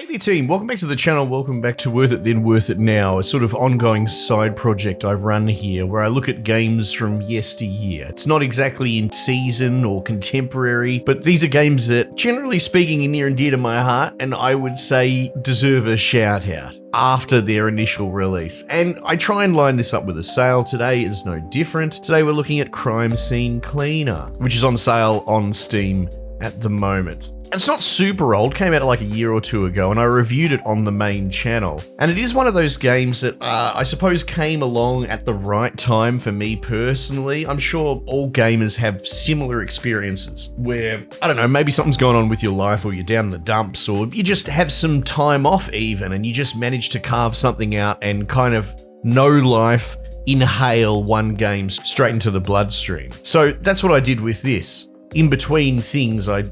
Hey there team, welcome back to the channel, welcome back to Worth It Then Worth It Now, a sort of ongoing side project I've run here where I look at games from yesteryear. It's not exactly in season or contemporary, but these are games that, generally speaking, are near and dear to my heart, and I would say deserve a shout out after their initial release. And I try and line this up with a sale. Today is no different. Today we're looking at Crime Scene Cleaner, which is on sale on Steam at the moment. It's not super old, came out like a year or two ago, and I reviewed it on the main channel. And it is one of those games that I suppose came along at the right time for me personally. I'm sure all gamers have similar experiences where, I don't know, maybe something's going on with your life, or you're down in the dumps, or you just have some time off even, and you just manage to carve something out and kind of no life, inhale one game straight into the bloodstream. So that's what I did with this. In between things, I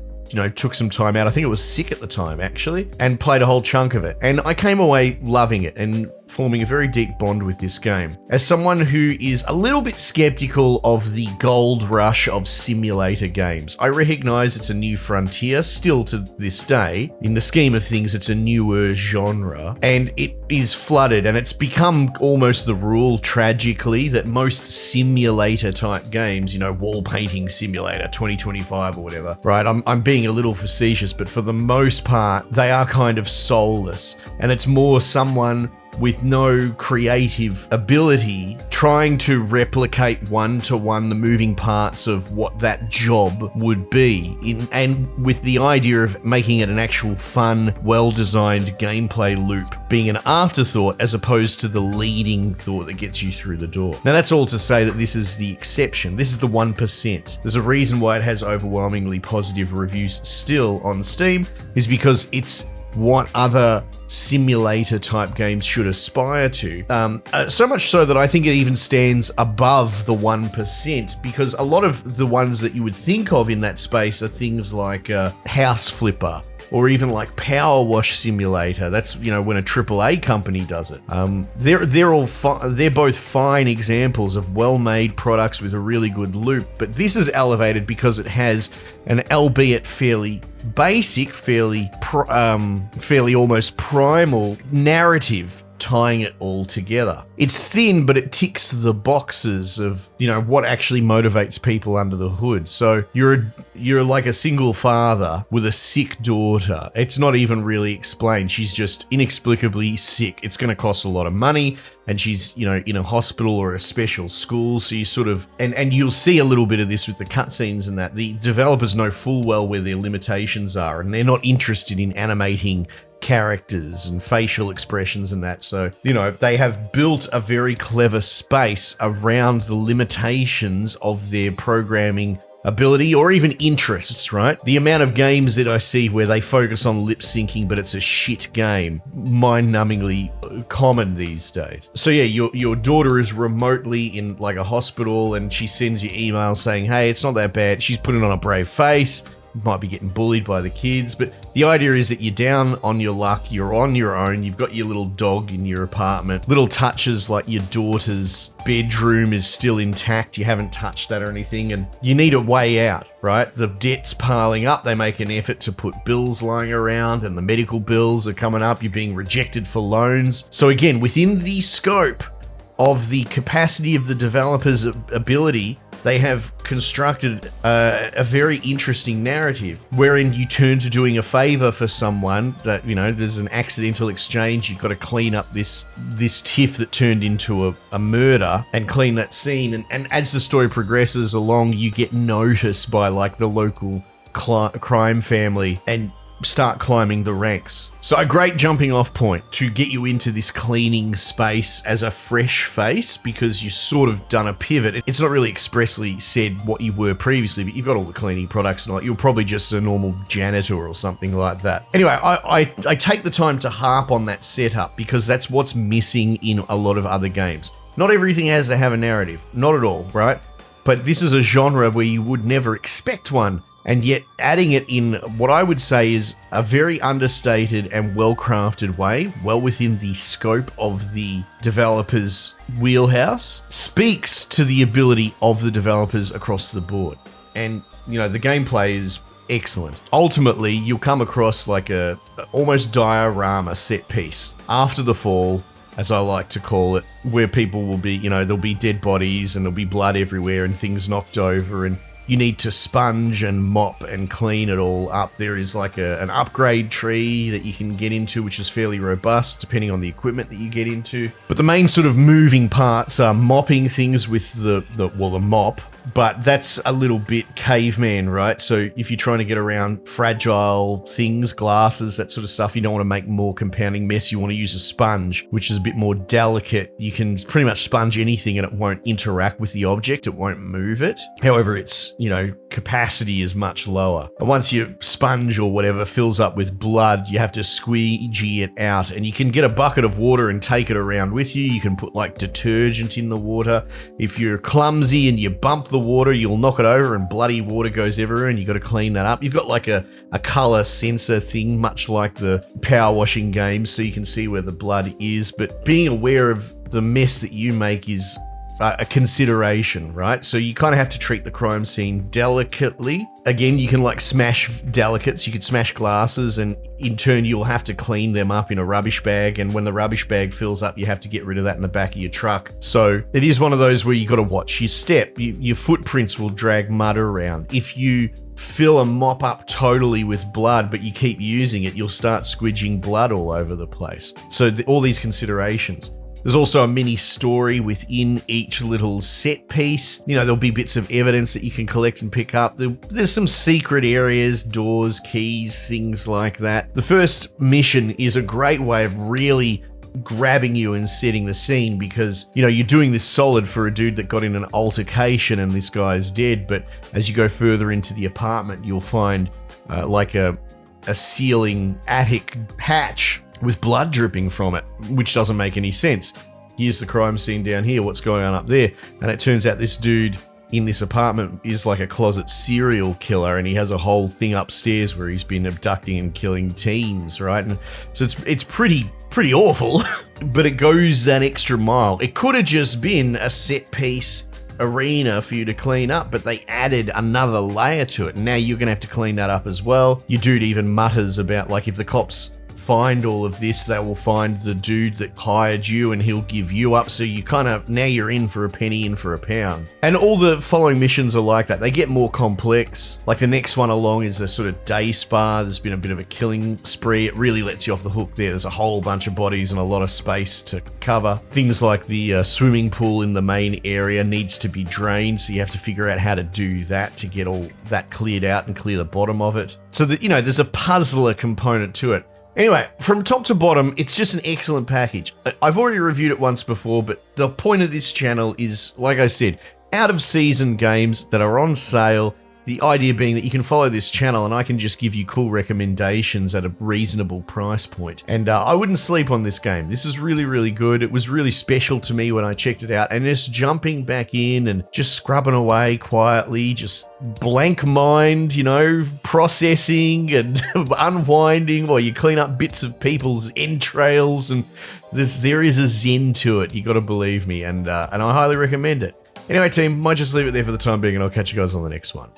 took some time out. I think I was sick at the time, actually, and played a whole chunk of it. And I came away loving it and forming a very deep bond with this game. As someone who is a little bit skeptical of the gold rush of simulator games, I recognize it's a new frontier, still to this day. In the scheme of things, it's a newer genre, and it is flooded, and it's become almost the rule, tragically, that most simulator type games, wall painting simulator 2025 or whatever, right? I'm being a little facetious, but for the most part, they are kind of soulless, and it's more someone with no creative ability trying to replicate one-to-one the moving parts of what that job would be, and with the idea of making it an actual fun, well-designed gameplay loop being an afterthought as opposed to the leading thought that gets you through the door. Now that's all to say that this is the exception. This is the 1%. There's a reason why it has overwhelmingly positive reviews still on Steam, is because it's what other simulator type games should aspire to. So much so that I think it even stands above the 1%, because a lot of the ones that you would think of in that space are things like House Flipper, or even like Power Wash Simulator. That's, when a AAA company does it. They're both fine examples of well-made products with a really good loop, but this is elevated because it has an albeit fairly basic, fairly almost primal narrative tying it all together. It's thin, but it ticks the boxes of, what actually motivates people under the hood. So you're like a single father with a sick daughter. It's not even really explained. She's just inexplicably sick. It's going to cost a lot of money, and she's, in a hospital or a special school. So you sort of, and you'll see a little bit of this with the cutscenes and that. The developers know full well where their limitations are, and they're not interested in animating characters and facial expressions and that. So, they have built a very clever space around the limitations of their programming ability or even interests, right? The amount of games that I see where they focus on lip syncing, but it's a shit game, mind-numbingly common these days. So yeah, your daughter is remotely in like a hospital, and she sends you emails saying, hey, it's not that bad. She's putting on a brave face. Might be getting bullied by the kids, but the idea is that you're down on your luck, you're on your own, you've got your little dog in your apartment, little touches like your daughter's bedroom is still intact, you haven't touched that or anything, and you need a way out, right? The debt's piling up, they make an effort to put bills lying around, and the medical bills are coming up, you're being rejected for loans. So again, within the scope of the capacity of the developer's ability, they have constructed a very interesting narrative wherein you turn to doing a favor for someone that, there's an accidental exchange. You've got to clean up this tiff that turned into a murder and clean that scene. And as the story progresses along, you get noticed by like the local crime family and start climbing the ranks. So a great jumping off point to get you into this cleaning space as a fresh face, because you've sort of done a pivot. It's not really expressly said what you were previously, but you've got all the cleaning products and you're probably just a normal janitor or something like that. Anyway, I take the time to harp on that setup because that's what's missing in a lot of other games. Not everything has to have a narrative, not at all, right? But this is a genre where you would never expect one. And yet adding it in what I would say is a very understated and well-crafted way, well within the scope of the developer's wheelhouse, speaks to the ability of the developers across the board. And, the gameplay is excellent. Ultimately, you'll come across like a almost diorama set piece after the fall, as I like to call it, where people will be, there'll be dead bodies and there'll be blood everywhere and things knocked over, and you need to sponge and mop and clean it all up. There is like an upgrade tree that you can get into, which is fairly robust depending on the equipment that you get into. But the main sort of moving parts are mopping things with the mop, but that's a little bit caveman, right? So if you're trying to get around fragile things, glasses, that sort of stuff, you don't want to make more compounding mess. You want to use a sponge, which is a bit more delicate. You can pretty much sponge anything and it won't interact with the object. It won't move it. However, its, capacity is much lower. And once your sponge or whatever fills up with blood, you have to squeegee it out, and you can get a bucket of water and take it around with you. You can put like detergent in the water. If you're clumsy and you bump the water, you'll knock it over and bloody water goes everywhere, and you got to clean that up. You've got like a color sensor thing, much like the power washing games, so you can see where the blood is. But being aware of the mess that you make is a consideration, right? So you kind of have to treat the crime scene delicately. Again, you can like smash delicates, you could smash glasses, and in turn you'll have to clean them up in a rubbish bag, and when the rubbish bag fills up, you have to get rid of that in the back of your truck. So it is one of those where you got to watch your step. Your footprints will drag mud around. If you fill a mop up totally with blood, but you keep using it, you'll start squidging blood all over the place. So all these considerations. There's also a mini story within each little set piece. There'll be bits of evidence that you can collect and pick up. There's some secret areas, doors, keys, things like that. The first mission is a great way of really grabbing you and setting the scene, because you're doing this solid for a dude that got in an altercation and this guy's dead. But as you go further into the apartment, you'll find like a ceiling attic hatch with blood dripping from it, which doesn't make any sense. Here's the crime scene down here, what's going on up there? And it turns out this dude in this apartment is like a closet serial killer, and he has a whole thing upstairs where he's been abducting and killing teens, right? And so it's pretty awful, but it goes that extra mile. It could have just been a set piece arena for you to clean up, but they added another layer to it. Now you're gonna have to clean that up as well. Your dude even mutters about, like, if the cops find all of this, they will find the dude that hired you and he'll give you up. So you kind of, now you're in for a penny, in for a pound. And all the following missions are like that. They get more complex. Like the next one along is a sort of day spa. There's been a bit of a killing spree. It really lets you off the hook there. There's a whole bunch of bodies and a lot of space to cover. Things like the swimming pool in the main area needs to be drained, so you have to figure out how to do that to get all that cleared out and clear the bottom of it. So that, there's a puzzler component to it. Anyway, from top to bottom, it's just an excellent package. I've already reviewed it once before, but the point of this channel is, like I said, out of season games that are on sale. The idea being that you can follow this channel and I can just give you cool recommendations at a reasonable price point. And I wouldn't sleep on this game. This is really, really good. It was really special to me when I checked it out. And just jumping back in and just scrubbing away quietly, just blank mind, processing and unwinding while you clean up bits of people's entrails. And there is a zen to it. You got to believe me. And I highly recommend it. Anyway, team, might just leave it there for the time being, and I'll catch you guys on the next one.